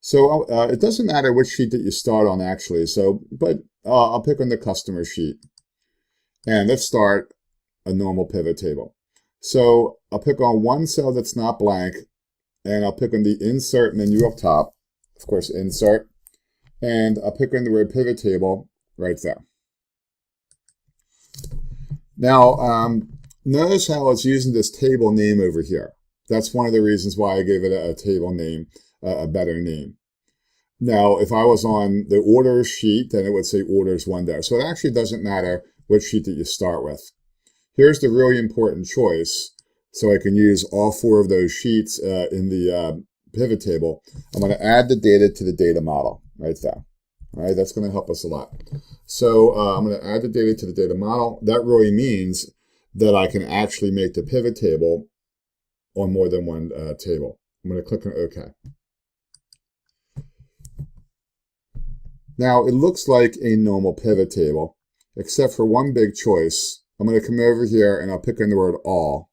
So it doesn't matter which sheet that you start on actually. But I'll pick on the customer sheet. And let's start a normal pivot table. So I'll pick on one cell that's not blank, and I'll pick on the insert menu up top. Of course, insert. And I'll pick on the word pivot table right there. Now, notice how it's using this table name over here. That's one of the reasons why I gave it a table name, a better name. Now, if I was on the orders sheet, then it would say orders 1 there. So it actually doesn't matter which sheet that you start with. Here's the really important choice. So I can use all 4 of those sheets in the pivot table. I'm going to add the data to the data model right there. All right, that's going to help us a lot. So I'm going to add the data to the data model. That really means that I can actually make the pivot table on more than one table. I'm going to click on OK. Now, it looks like a normal pivot table, except for one big choice. I'm going to come over here and I'll pick on the word all.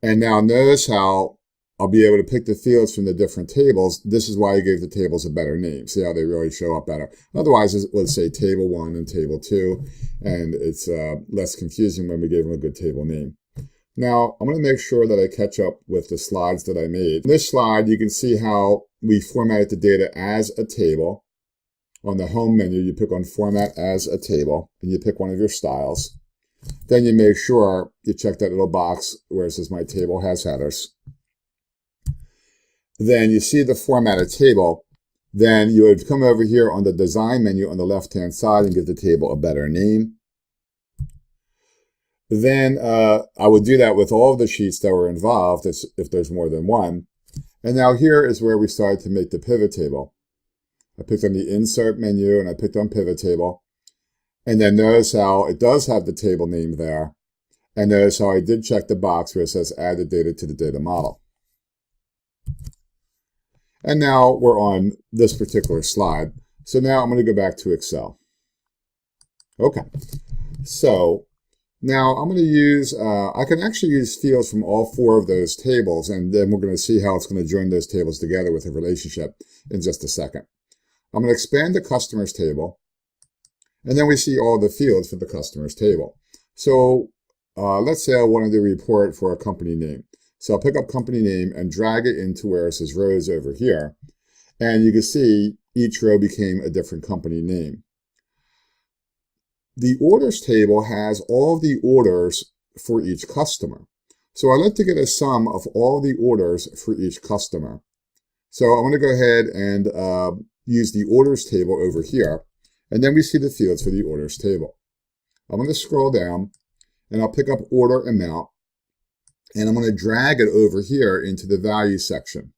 And now notice how I'll be able to pick the fields from the different tables. This is why I gave the tables a better name. See how they really show up better. Otherwise, it would say table 1 and table 2, and it's less confusing when we gave them a good table name. Now, I'm going to make sure that I catch up with the slides that I made. In this slide, you can see how we formatted the data as a table. On the home menu, you pick on Format as a Table, and you pick one of your styles. Then you make sure you check that little box where it says My Table Has Headers. Then you see the formatted table. Then you would come over here on the Design menu on the left-hand side and give the table a better name. Then I would do that with all of the sheets that were involved if there's more than one. And now here is where we started to make the pivot table. I picked on the Insert menu and I picked on Pivot Table. And then notice how it does have the table name there. And notice how I did check the box where it says Add the data to the data model. And now we're on this particular slide. So now I'm going to go back to Excel. Okay. So now I'm going to use, I can actually use fields from all 4 of those tables, and then we're going to see how it's going to join those tables together with a relationship in just a second. I'm going to expand the customers table, and then we see all the fields for the customers table. So let's say I wanted to report for a company name. So I'll pick up company name and drag it into where it says rows over here. And you can see each row became a different company name. The orders table has all the orders for each customer. So I like to get a sum of all the orders for each customer. So I'm going to go ahead and use the orders table over here. And then we see the fields for the orders table. I'm going to scroll down and I'll pick up order amount. And I'm going to drag it over here into the value section.